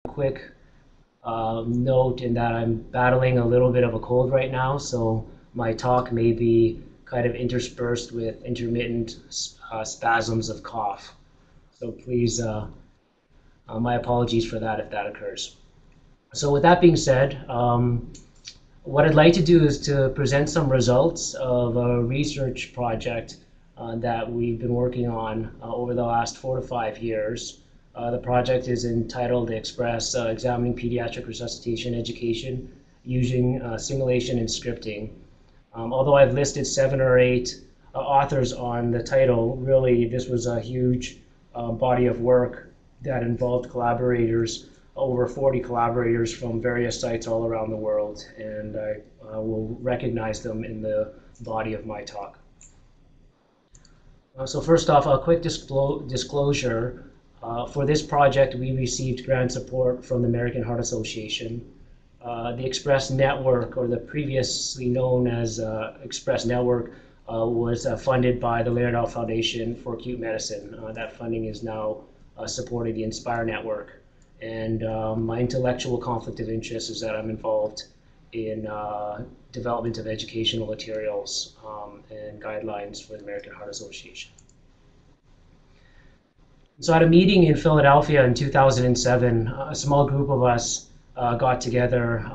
quick note in that I'm battling a little bit of a cold right now, so my talk may be kind of interspersed with intermittent spasms of cough. So please, my apologies for that if that occurs. So with that being said, what I'd like to do is to present some results of a research project that we've been working on over the last 4 to 5 years. The project is entitled Express, Examining Pediatric Resuscitation Education Using Simulation and Scripting. Although I've listed 7 or 8 authors on the title, really this was a huge body of work that involved collaborators, over 40 collaborators from various sites all around the world, and I will recognize them in the body of my talk. So first off, a quick disclosure. For this project, we received grant support from the American Heart Association. The Express Network, or the previously known as Express Network, was funded by the Leonard Foundation for Acute Medicine. That funding is now supporting the INSPIRE network. And my intellectual conflict of interest is that I'm involved in development of educational materials and guidelines for the American Heart Association. So at a meeting in Philadelphia in 2007, a small group of us got together.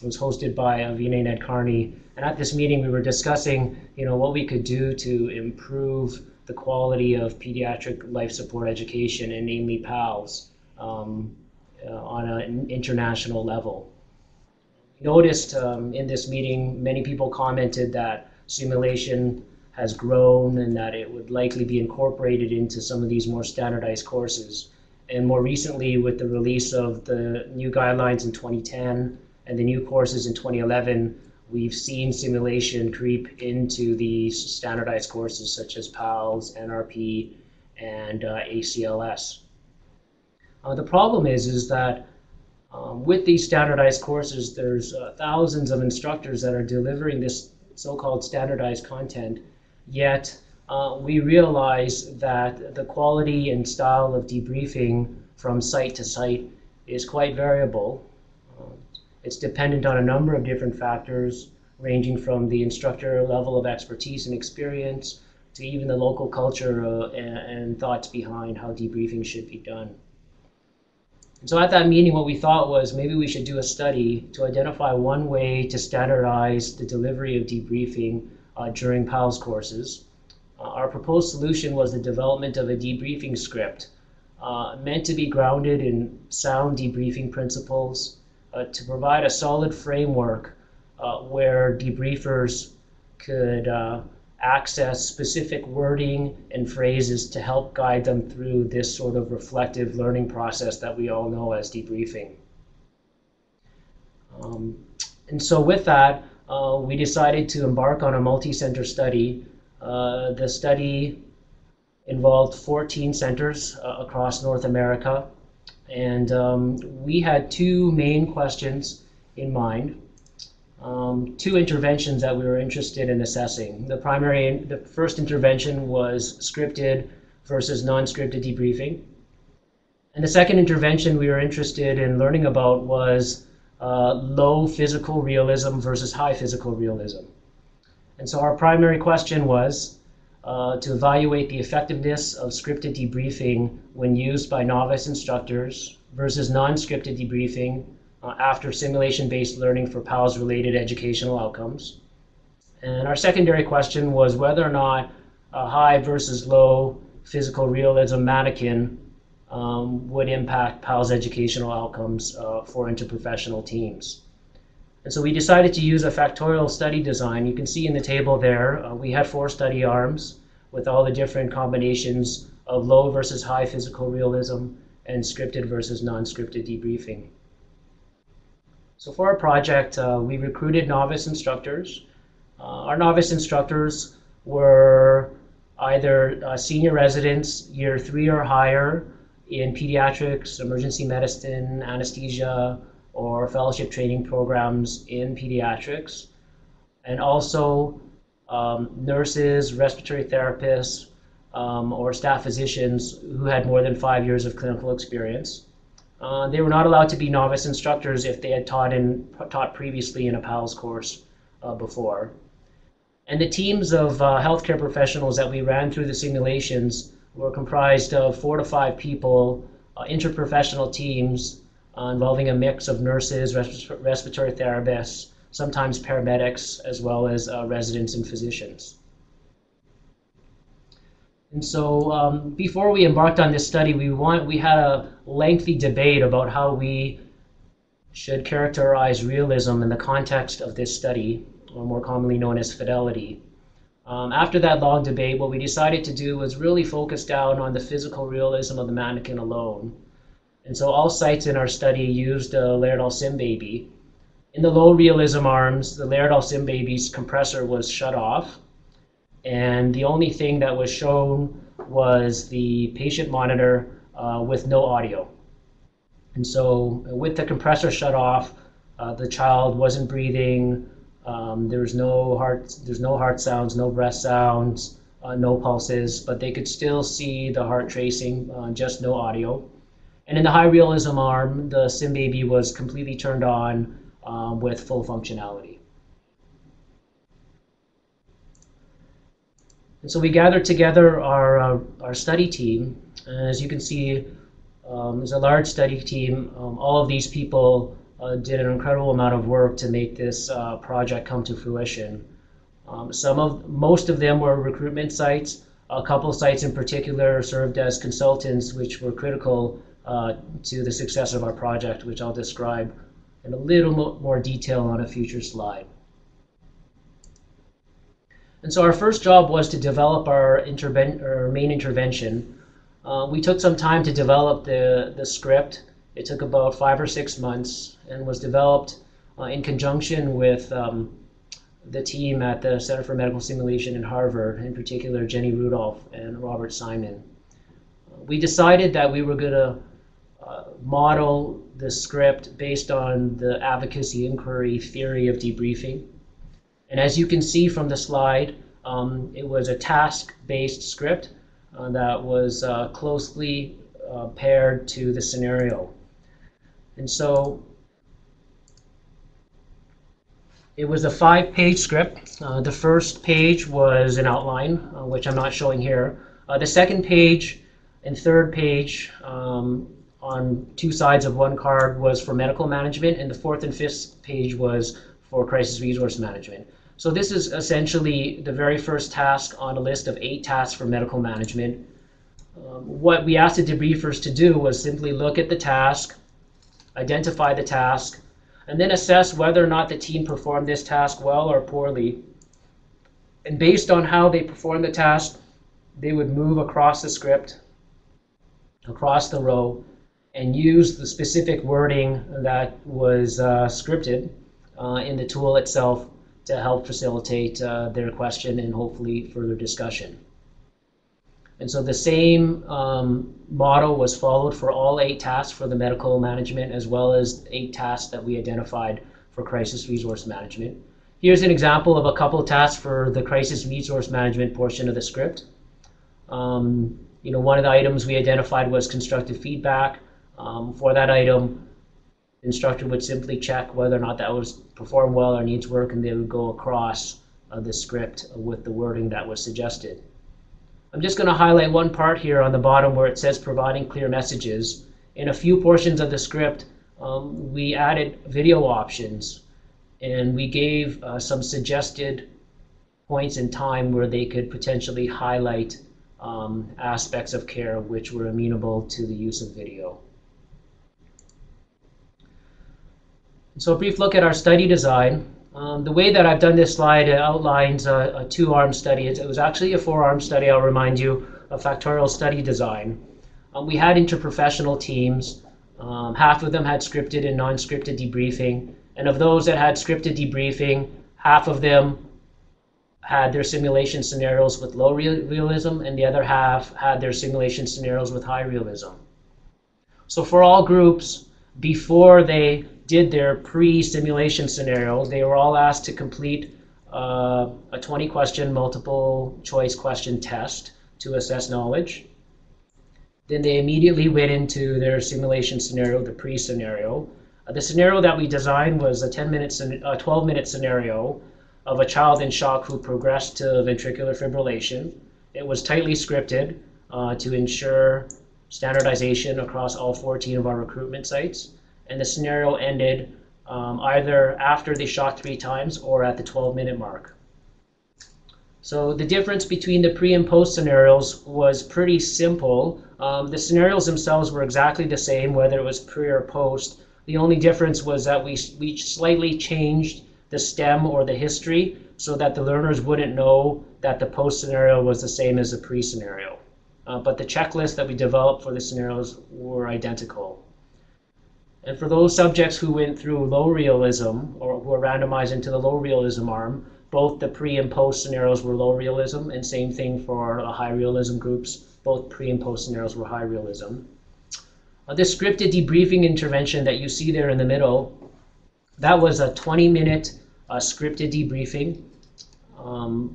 It was hosted by Vinay Nadkarni, and at this meeting we were discussing, what we could do to improve the quality of pediatric life support education, and namely PALS, on an international level. We noticed in this meeting, many people commented that simulation has grown and that it would likely be incorporated into some of these more standardized courses. And more recently, with the release of the new guidelines in 2010 and the new courses in 2011, we've seen simulation creep into these standardized courses such as PALS, NRP, and ACLS. The problem is that with these standardized courses, there's thousands of instructors that are delivering this so-called standardized content, yet we realize that the quality and style of debriefing from site to site is quite variable. It's dependent on a number of different factors, ranging from the instructor level of expertise and experience to even the local culture and thoughts behind how debriefing should be done. And so at that meeting, what we thought was maybe we should do a study to identify one way to standardize the delivery of debriefing during PALS courses. Our proposed solution was the development of a debriefing script meant to be grounded in sound debriefing principles to provide a solid framework where debriefers could access specific wording and phrases to help guide them through this sort of reflective learning process that we all know as debriefing. And so with that, we decided to embark on a multi-center study. The study involved 14 centers across North America, and we had 2 main questions in mind. 2 interventions that we were interested in assessing. The first intervention was scripted versus non-scripted debriefing. And the second intervention we were interested in learning about was low physical realism versus high physical realism. And so our primary question was to evaluate the effectiveness of scripted debriefing when used by novice instructors versus non-scripted debriefing after simulation-based learning for PALS-related educational outcomes. And our secondary question was whether or not a high versus low physical realism mannequin would impact PALS educational outcomes for interprofessional teams. And so we decided to use a factorial study design. You can see in the table there, we had 4 study arms with all the different combinations of low versus high physical realism and scripted versus non-scripted debriefing. So for our project, we recruited novice instructors. Our novice instructors were either senior residents, year 3 or higher, in pediatrics, emergency medicine, anesthesia, or fellowship training programs in pediatrics, and also nurses, respiratory therapists, or staff physicians who had more than 5 years of clinical experience. They were not allowed to be novice instructors if they had taught previously in a PALS course before. And the teams of healthcare professionals that we ran through the simulations were comprised of 4 to 5 people, interprofessional teams involving a mix of nurses, respiratory therapists, sometimes paramedics, as well as residents and physicians. And so before we embarked on this study, we had a lengthy debate about how we should characterize realism in the context of this study, or more commonly known as fidelity. After that long debate, what we decided to do was really focus down on the physical realism of the mannequin alone. And so all sites in our study used a Laerdal sim baby. In the low realism arms, the Laerdal sim baby's compressor was shut off, and the only thing that was shown was the patient monitor with no audio. And so with the compressor shut off, the child wasn't breathing, there's no heart sounds, no breath sounds, no pulses, but they could still see the heart tracing, just no audio. And in the high realism arm, the sim baby was completely turned on with full functionality. And so we gathered together our study team. As you can see, there's a large study team. All of these people did an incredible amount of work to make this project come to fruition. Most of them were recruitment sites. A couple sites in particular served as consultants, which were critical to the success of our project, which I'll describe in a little more detail on a future slide. And so our first job was to develop our main intervention. We took some time to develop the script. It took about 5 or 6 months and was developed in conjunction with the team at the Center for Medical Simulation in Harvard, in particular Jenny Rudolph and Robert Simon. We decided that we were going to model the script based on the advocacy inquiry theory of debriefing. And as you can see from the slide, it was a task-based script that was closely paired to the scenario. And so it was a 5-page script. The first page was an outline, which I'm not showing here. The second page and third page on 2 sides of one card was for medical management, and the fourth and fifth page was for crisis resource management. So this is essentially the very first task on a list of 8 tasks for medical management. What we asked the debriefers to do was simply look at the task, identify the task, and then assess whether or not the team performed this task well or poorly. And based on how they performed the task, they would move across the script, across the row, and use the specific wording that was scripted in the tool itself to help facilitate their question and hopefully further discussion. And so the same model was followed for all 8 tasks for the medical management, as well as 8 tasks that we identified for crisis resource management. Here's an example of a couple of tasks for the crisis resource management portion of the script. One of the items we identified was constructive feedback. For that item, the instructor would simply check whether or not that was performed well or needs work, and they would go across the script with the wording that was suggested. I'm just going to highlight one part here on the bottom where it says providing clear messages. In a few portions of the script, we added video options, and we gave some suggested points in time where they could potentially highlight aspects of care which were amenable to the use of video. So a brief look at our study design. The way that I've done this slide outlines a 2-arm study. It was actually a 4-arm study, I'll remind you, a factorial study design. We had interprofessional teams. Half of them had scripted and non-scripted debriefing. And of those that had scripted debriefing, half of them had their simulation scenarios with low realism, and the other half had their simulation scenarios with high realism. So for all groups, before they did their pre-simulation scenarios, they were all asked to complete a 20-question multiple choice question test to assess knowledge. Then they immediately went into their simulation scenario, the pre-scenario. The scenario that we designed was a 12-minute scenario of a child in shock who progressed to ventricular fibrillation. It was tightly scripted to ensure standardization across all 14 of our recruitment sites. And the scenario ended either after they shocked 3 times or at the 12-minute mark. So the difference between the pre and post scenarios was pretty simple. The scenarios themselves were exactly the same, whether it was pre or post. The only difference was that we slightly changed the STEM or the history so that the learners wouldn't know that the post scenario was the same as the pre scenario. But the checklist that we developed for the scenarios were identical. And for those subjects who went through low realism or who were randomized into the low realism arm, both the pre and post scenarios were low realism, and same thing for the high realism groups. Both pre and post scenarios were high realism. This scripted debriefing intervention that you see there in the middle, that was a 20-minute scripted debriefing.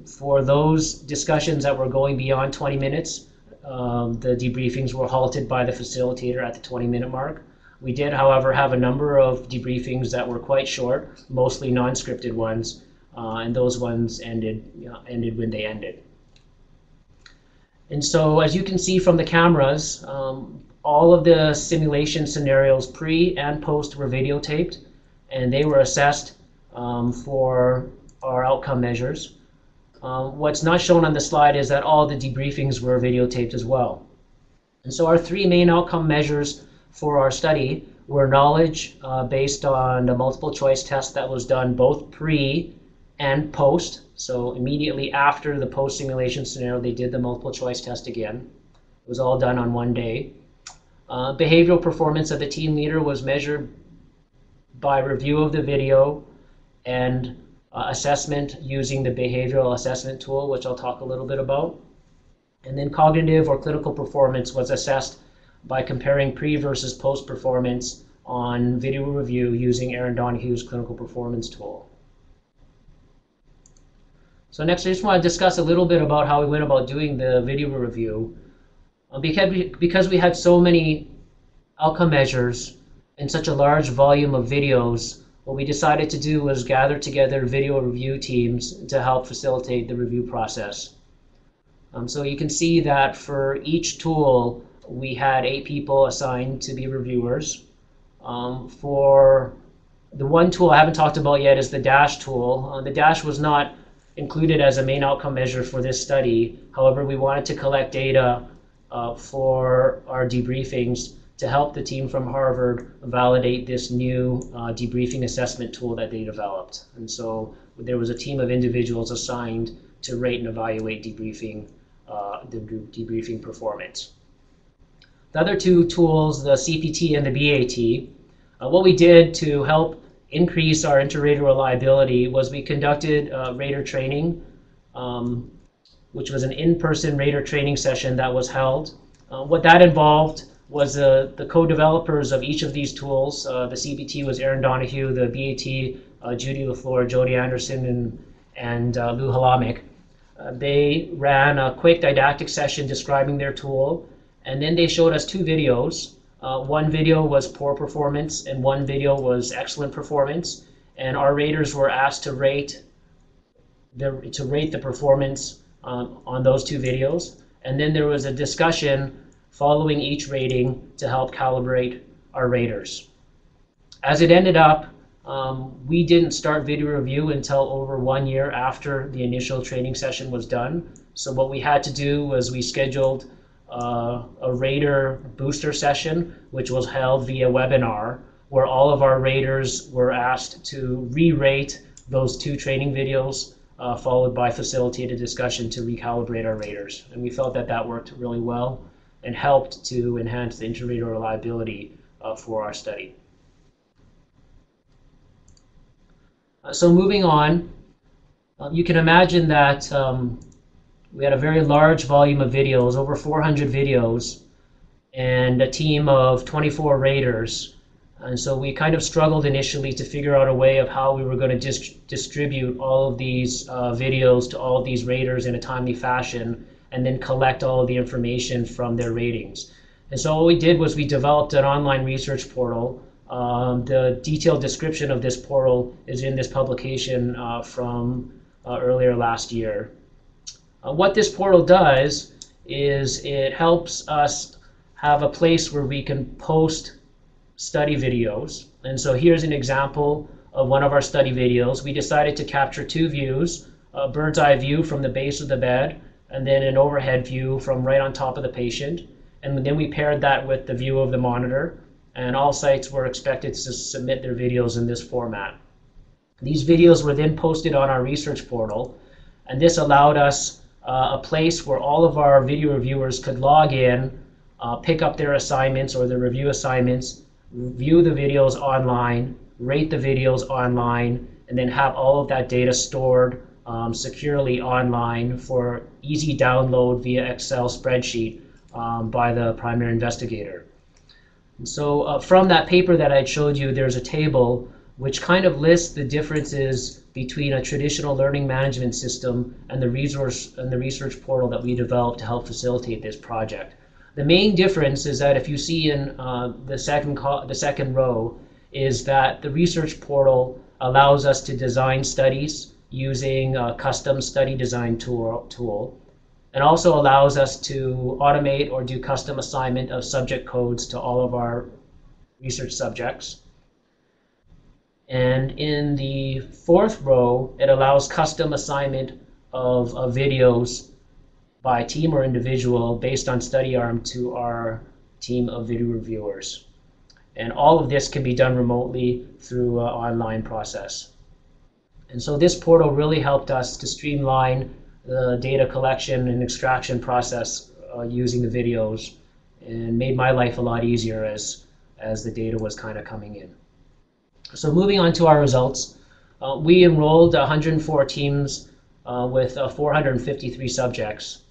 For those discussions that were going beyond 20 minutes, the debriefings were halted by the facilitator at the 20-minute mark. We did, however, have a number of debriefings that were quite short, mostly non-scripted ones, and those ones ended when they ended. And so, as you can see from the cameras, all of the simulation scenarios pre and post were videotaped, and they were assessed for our outcome measures. What's not shown on the slide is that all the debriefings were videotaped as well. And so our 3 main outcome measures for our study were knowledge based on the multiple choice test that was done both pre and post. So immediately after the post simulation scenario, they did the multiple choice test again. It was all done on one day. Behavioral performance of the team leader was measured by review of the video and assessment using the behavioral assessment tool, which I'll talk a little bit about. And then cognitive or clinical performance was assessed by comparing pre versus post performance on video review using Aaron Donahue's clinical performance tool. So next, I just want to discuss a little bit about how we went about doing the video review. Because we had so many outcome measures and such a large volume of videos, what we decided to do was gather together video review teams to help facilitate the review process. So you can see that for each tool, we had 8 people assigned to be reviewers. For the one tool I haven't talked about yet is the DASH tool. The DASH was not included as a main outcome measure for this study. However, we wanted to collect data for our debriefings to help the team from Harvard validate this new debriefing assessment tool that they developed. And so there was a team of individuals assigned to rate and evaluate debriefing, the debriefing performance. The other 2 tools, the CPT and the BAT, what we did to help increase our inter-rater reliability was we conducted rater training, which was an in-person rater training session that was held. What that involved was the co-developers of each of these tools. The CPT was Aaron Donahue, the BAT, Judy LaFleur, Jody Anderson, and Lou Halamic. They ran a quick didactic session describing their tool, and then they showed us 2 videos. One video was poor performance, and one video was excellent performance. And our raters were asked to rate the performance on those 2 videos. And then there was a discussion following each rating to help calibrate our raters. As it ended up, we didn't start video review until over 1 year after the initial training session was done. So what we had to do was we scheduled a rater booster session, which was held via webinar, where all of our raters were asked to re-rate those 2 training videos, followed by facilitated discussion to recalibrate our raters. And we felt that that worked really well and helped to enhance the inter-rater reliability for our study. So moving on, you can imagine that we had a very large volume of videos, over 400 videos, and a team of 24 raters. And so we kind of struggled initially to figure out a way of how we were going to distribute all of these videos to all of these raters in a timely fashion, and then collect all of the information from their ratings. And so what we did was we developed an online research portal. The detailed description of this portal is in this publication from earlier last year. What this portal does is it helps us have a place where we can post study videos. And so here's an example of one of our study videos. We decided to capture two views, a bird's eye view from the base of the bed, and then an overhead view from right on top of the patient. And then we paired that with the view of the monitor, and all sites were expected to submit their videos in this format. These videos were then posted on our research portal, and this allowed us a place where all of our video reviewers could log in, pick up their assignments or their review assignments, view the videos online, rate the videos online, and then have all of that data stored securely online for easy download via Excel spreadsheet by the primary investigator. And so from that paper that I showed you, there's a table which kind of lists the differences between a traditional learning management system and the research portal that we developed to help facilitate this project. The main difference is that if you see in the second row is that the research portal allows us to design studies using a custom study design tool, and also allows us to automate or do custom assignment of subject codes to all of our research subjects. And in the fourth row, it allows custom assignment of videos by team or individual based on study arm to our team of video reviewers. And all of this can be done remotely through an online process. And so this portal really helped us to streamline the data collection and extraction process using the videos, and made my life a lot easier as the data was kind of coming in. So moving on to our results, we enrolled 104 teams with 453 subjects.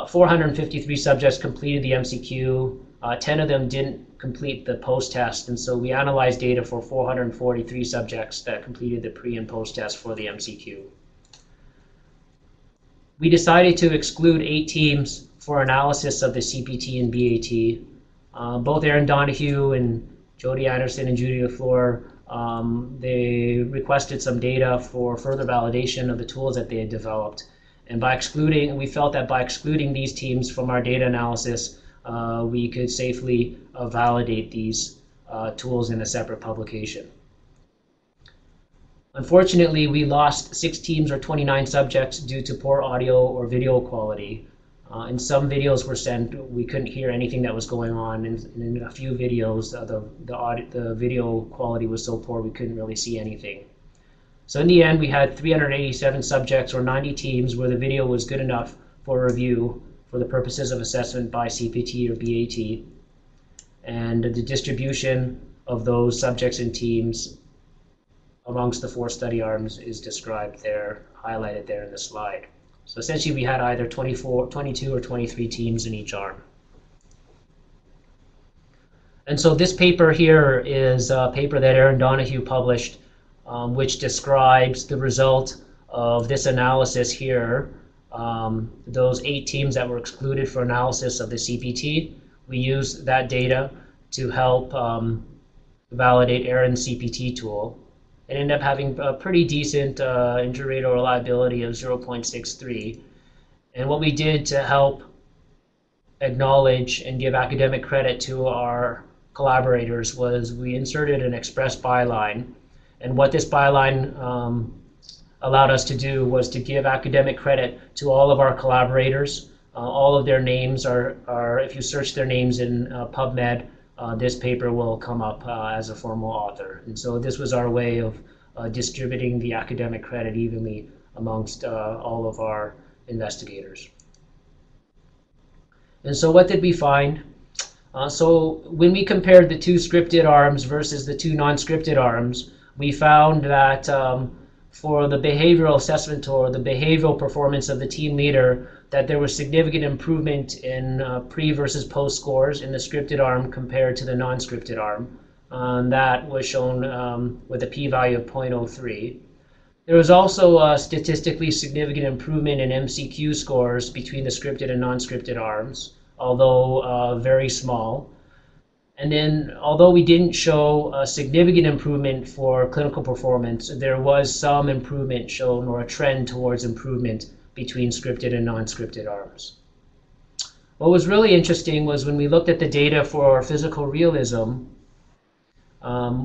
453 subjects completed the MCQ, 10 of them didn't complete the post-test, and so we analyzed data for 443 subjects that completed the pre and post-test for the MCQ. We decided to exclude 8 teams for analysis of the CPT and BAT. Both Aaron Donahue and Jody Anderson and Judy LaFleur, they requested some data for further validation of the tools that they had developed. And we felt that by excluding these teams from our data analysis, we could safely validate these tools in a separate publication. Unfortunately, we lost 6 teams or 29 subjects due to poor audio or video quality. In some videos were sent, we couldn't hear anything that was going on. And in a few videos, the video quality was so poor we couldn't really see anything. So in the end, we had 387 subjects or 90 teams where the video was good enough for review for the purposes of assessment by CPT or BAT. And the distribution of those subjects and teams amongst the 4 study arms is described there, highlighted there in the slide. So essentially we had either 22 or 23 teams in each arm. And so this paper here is a paper that Aaron Donahue published, which describes the result of this analysis here. Those 8 teams that were excluded for analysis of the CPT, we used that data to help validate Aaron's CPT tool. It ended up having a pretty decent injury rate or reliability of 0.63. And what we did to help acknowledge and give academic credit to our collaborators was we inserted an express byline. And what this byline allowed us to do was to give academic credit to all of our collaborators. All of their names are if you search their names in PubMed, this paper will come up as a formal author. And so this was our way of distributing the academic credit evenly amongst all of our investigators. And so what did we find? So when we compared the 2 scripted arms versus the 2 non-scripted arms, we found that for the behavioral assessment tool, the behavioral performance of the team leader, that there was significant improvement in pre versus post scores in the scripted arm compared to the non-scripted arm. That was shown with a p-value of 0.03. There was also a statistically significant improvement in MCQ scores between the scripted and non-scripted arms. although very small. And then, although we didn't show a significant improvement for clinical performance, there was some improvement shown, or a trend towards improvement between scripted and non-scripted arms. What was really interesting was when we looked at the data for physical realism,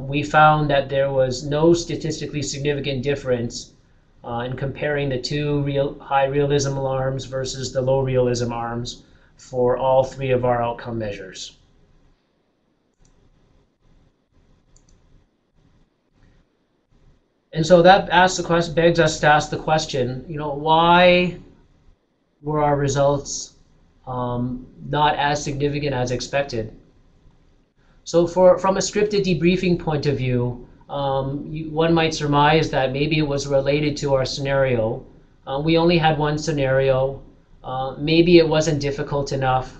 we found that there was no statistically significant difference in comparing the two high realism arms versus the low realism arms for all three of our outcome measures. And so that begs us to ask the question, why were our results not as significant as expected? So from a scripted debriefing point of view, one might surmise that maybe it was related to our scenario. We only had one scenario. Maybe it wasn't difficult enough.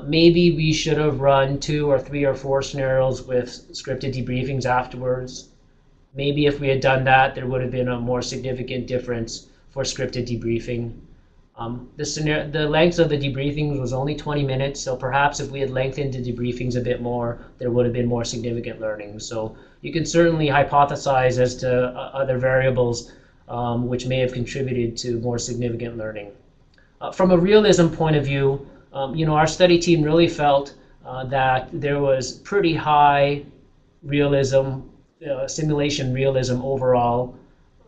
Maybe we should have run 2 or 3 or 4 scenarios with scripted debriefings afterwards. Maybe if we had done that, there would have been a more significant difference for scripted debriefing. The length of the debriefings was only 20 minutes, so perhaps if we had lengthened the debriefings a bit more, there would have been more significant learning. So you can certainly hypothesize as to other variables which may have contributed to more significant learning. From a realism point of view, our study team really felt that there was pretty high realism, simulation realism overall.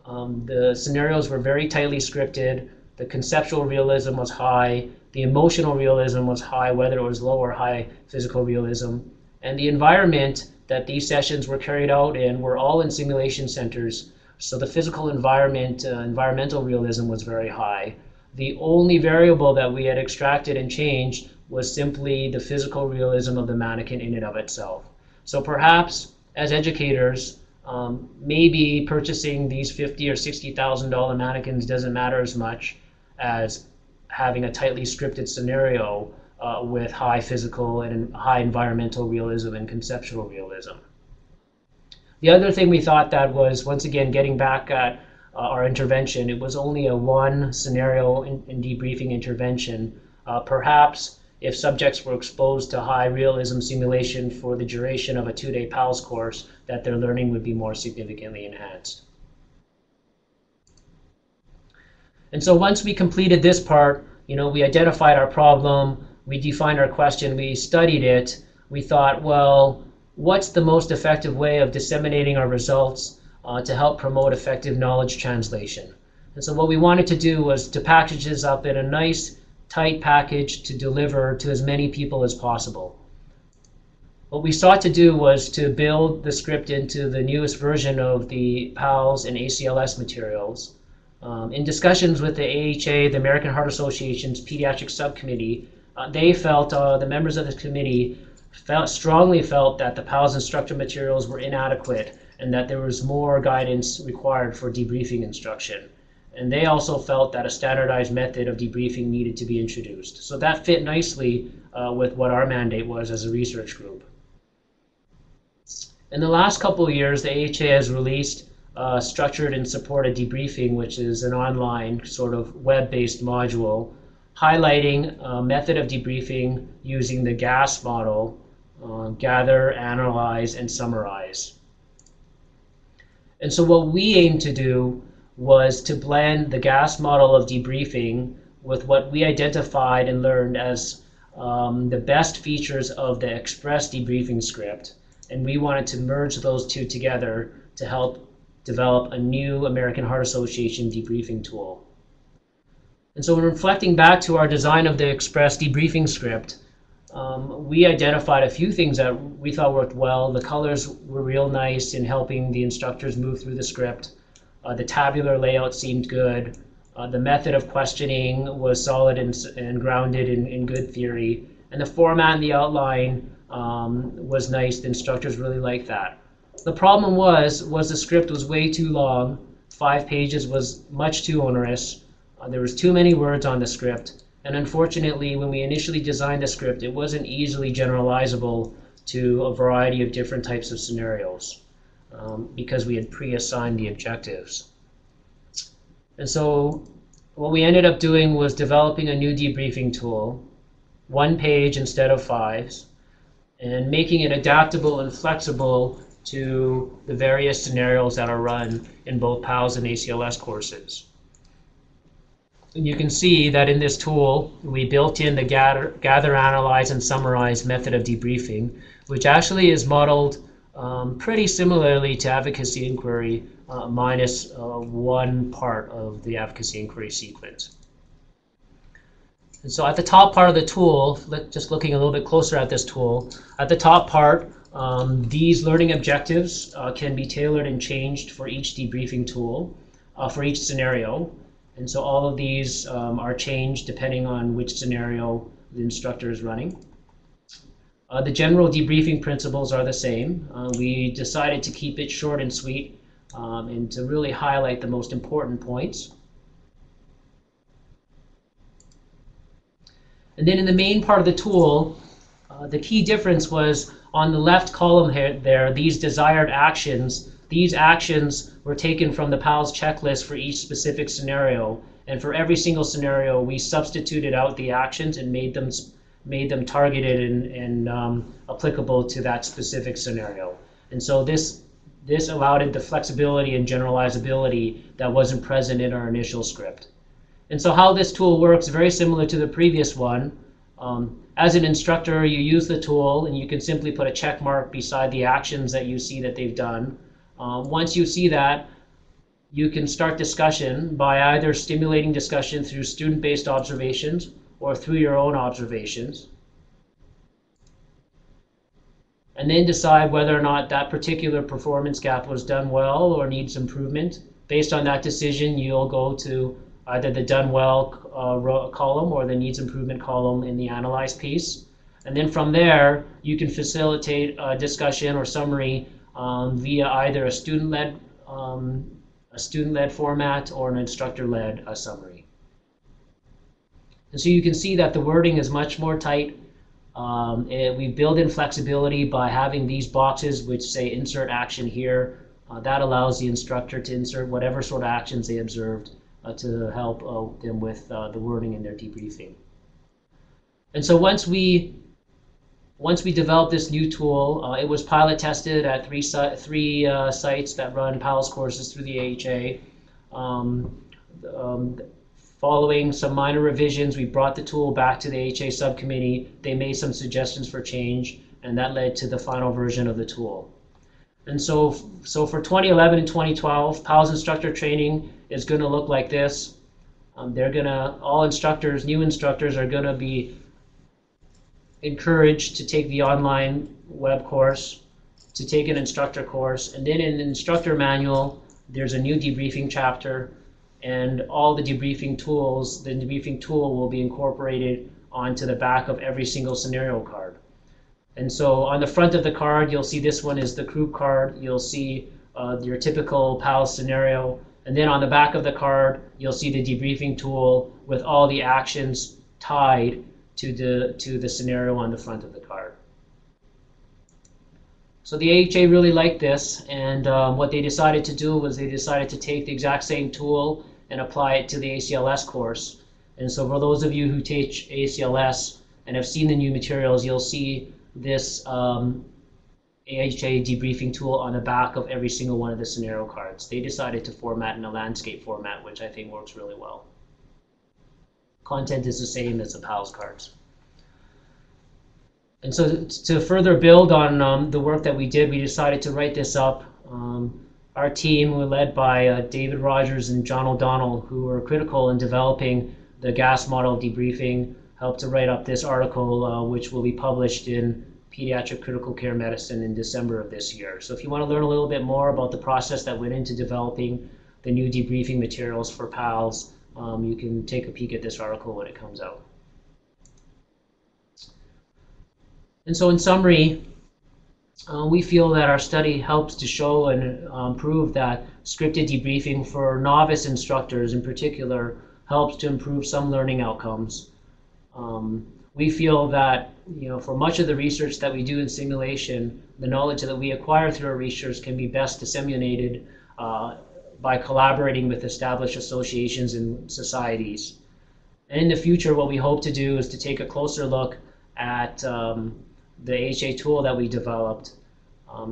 The scenarios were very tightly scripted. The conceptual realism was high. The emotional realism was high, whether it was low or high physical realism. And the environment that these sessions were carried out in were all in simulation centers. So the physical environment, environmental realism was very high. The only variable that we had extracted and changed was simply the physical realism of the mannequin in and of itself. So perhaps as educators, maybe purchasing these $50,000 or $60,000 mannequins doesn't matter as much as having a tightly scripted scenario with high physical and high environmental realism and conceptual realism. The other thing we thought that was, once again, getting back at our intervention, it was only a one scenario in debriefing intervention. Perhaps if subjects were exposed to high realism simulation for the duration of a 2-day PALS course, that their learning would be more significantly enhanced. And so once we completed this part, we identified our problem, we defined our question, we studied it, we thought, well, what's the most effective way of disseminating our results to help promote effective knowledge translation? And so what we wanted to do was to package this up in a nice, tight package to deliver to as many people as possible. What we sought to do was to build the script into the newest version of the PALS and ACLS materials. In discussions with the AHA, the American Heart Association's Pediatric Subcommittee, they felt, the members of the committee strongly felt that the PALS instructor materials were inadequate and that there was more guidance required for debriefing instruction. And they also felt that a standardized method of debriefing needed to be introduced. So that fit nicely with what our mandate was as a research group. In the last couple of years, the AHA has released Structured and Supported Debriefing, which is an online sort of web-based module highlighting a method of debriefing using the GAS model, gather, analyze, and summarize. And so what we aim to do was to blend the GAS model of debriefing with what we identified and learned as the best features of the Express debriefing script. And we wanted to merge those two together to help develop a new American Heart Association debriefing tool. And so when reflecting back to our design of the Express debriefing script, we identified a few things that we thought worked well. The colors were real nice in helping the instructors move through the script. The tabular layout seemed good. The method of questioning was solid and grounded in good theory. And the format and the outline was nice. The instructors really liked that. The problem was the script was way too long. 5 pages was much too onerous. There was too many words on the script. And unfortunately, when we initially designed the script, it wasn't easily generalizable to a variety of different types of scenarios. Because we had pre-assigned the objectives. And so what we ended up doing was developing a new debriefing tool. 1 page instead of 5s, and making it adaptable and flexible to the various scenarios that are run in both PALS and ACLS courses. And you can see that in this tool, we built in the gather, analyze, and summarize method of debriefing, which actually is modeled pretty similarly to advocacy inquiry, minus one part of the advocacy inquiry sequence. And so at the top part of the tool, just looking a little bit closer at this tool, at the top part, these learning objectives can be tailored and changed for each debriefing tool, for each scenario. And so all of these are changed depending on which scenario the instructor is running. The general debriefing principles are the same. We decided to keep it short and sweet and to really highlight the most important points. And then in the main part of the tool, the key difference was on the left column here, these desired actions. These actions were taken from the PALS checklist for each specific scenario. And for every single scenario, we substituted out the actions and made them targeted and applicable to that specific scenario. And so this allowed the flexibility and generalizability that wasn't present in our initial script. And so how this tool works, very similar to the previous one. As an instructor, you use the tool and you can simply put a check mark beside the actions that you see that they've done. Once you see that, you can start discussion by either stimulating discussion through student-based observations or through your own observations. And then decide whether or not that particular performance gap was done well or needs improvement. Based on that decision, you'll go to either the done well column or the needs improvement column in the analyze piece. And then from there, you can facilitate a discussion or summary via either a student-led format or an instructor-led summary. And so you can see that the wording is much more tight. We build in flexibility by having these boxes which say insert action here. That allows the instructor to insert whatever sort of actions they observed to help them with the wording in their debriefing. And so once we developed this new tool, it was pilot tested at three sites that run PALS courses through the AHA. Following some minor revisions, we brought the tool back to the AHA subcommittee. They made some suggestions for change, and that led to the final version of the tool. And so for 2011 and 2012, PALS instructor training is going to look like this. All instructors, new instructors, are going to be encouraged to take the online web course, to take an instructor course, and then in the instructor manual, there's a new debriefing chapter, and all the debriefing tools, the debriefing tool will be incorporated onto the back of every single scenario card. And so on the front of the card, you'll see this one is the group card. You'll see your typical PALS scenario. And then on the back of the card, you'll see the debriefing tool with all the actions tied to the scenario on the front of the card. So the AHA really liked this, and what they decided to do was they decided to take the exact same tool and apply it to the ACLS course. And so for those of you who teach ACLS and have seen the new materials, you'll see this AHA debriefing tool on the back of every single one of the scenario cards. They decided to format in a landscape format, which I think works really well. Content is the same as the PALS cards. And so to further build on the work that we did, we decided to write this up. Our team was led by David Rogers and John O'Donnell, who were critical in developing the GAS model debriefing, helped to write up this article, which will be published in Pediatric Critical Care Medicine in December of this year. So if you want to learn a little bit more about the process that went into developing the new debriefing materials for PALS, you can take a peek at this article when it comes out. And so in summary, we feel that our study helps to show and prove that scripted debriefing for novice instructors in particular helps to improve some learning outcomes. We feel that for much of the research that we do in simulation, the knowledge that we acquire through our research can be best disseminated by collaborating with established associations and societies. And in the future, what we hope to do is to take a closer look at the AHA tool that we developed,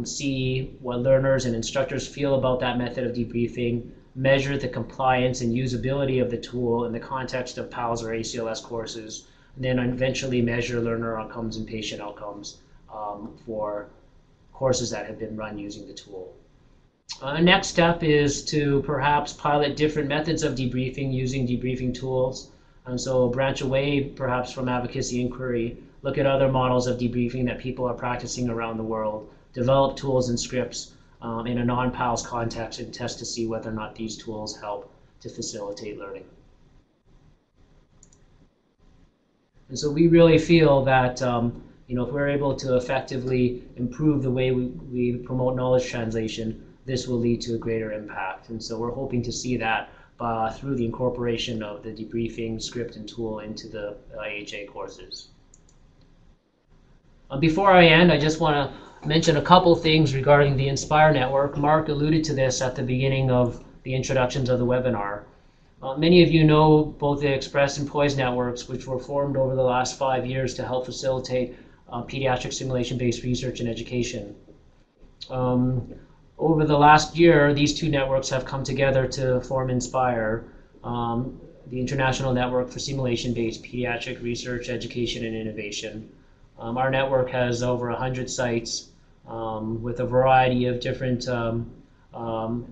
see what learners and instructors feel about that method of debriefing, measure the compliance and usability of the tool in the context of PALS or ACLS courses, and then eventually measure learner outcomes and patient outcomes for courses that have been run using the tool. Next step is to perhaps pilot different methods of debriefing using debriefing tools. And so branch away perhaps from advocacy inquiry, look at other models of debriefing that people are practicing around the world, develop tools and scripts in a non-PALS context, and test to see whether or not these tools help to facilitate learning. And so we really feel that if we're able to effectively improve the way we promote knowledge translation, this will lead to a greater impact. And so we're hoping to see that through the incorporation of the debriefing script and tool into the AHA courses. Before I end, I just want to mention a couple things regarding the INSPIRE network. Mark alluded to this at the beginning of the introductions of the webinar. Many of you know both the Express and Poise networks, which were formed over the last 5 years to help facilitate pediatric simulation-based research and education. Over the last year, these two networks have come together to form INSPIRE, the International Network for Simulation-Based Pediatric Research, Education, and Innovation. Our network has over 100 sites with a variety of different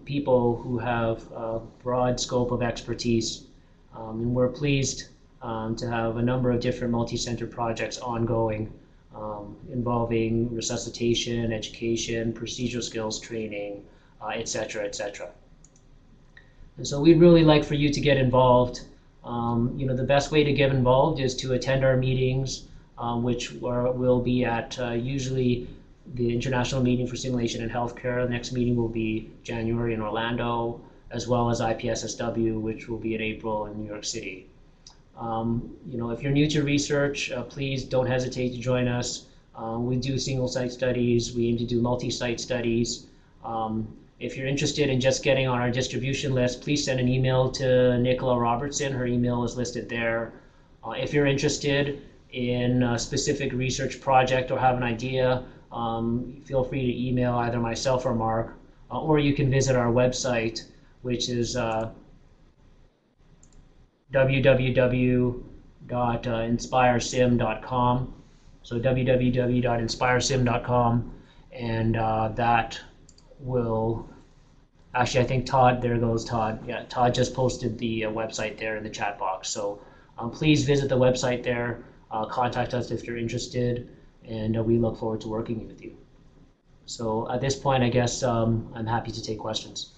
people who have a broad scope of expertise. And we're pleased to have a number of different multi-center projects ongoing involving resuscitation, education, procedural skills training, et cetera, et cetera. And so we'd really like for you to get involved. The best way to get involved is to attend our meetings, which will be at usually the International Meeting for Simulation and Healthcare. The next meeting will be January in Orlando, as well as IPSSW, which will be in April in New York City. If you're new to research, please don't hesitate to join us. We do single site studies. We aim to do multi-site studies. If you're interested in just getting on our distribution list, please send an email to Nicola Robertson. Her email is listed there. If you're interested in a specific research project or have an idea, feel free to email either myself or Mark, or you can visit our website, which is www.inspiresim.com. So www.inspiresim.com, and that will actually, I think Todd, there goes Todd. Yeah, Todd just posted the website there in the chat box. So please visit the website there, contact us if you're interested, and we look forward to working with you. So at this point, I guess I'm happy to take questions.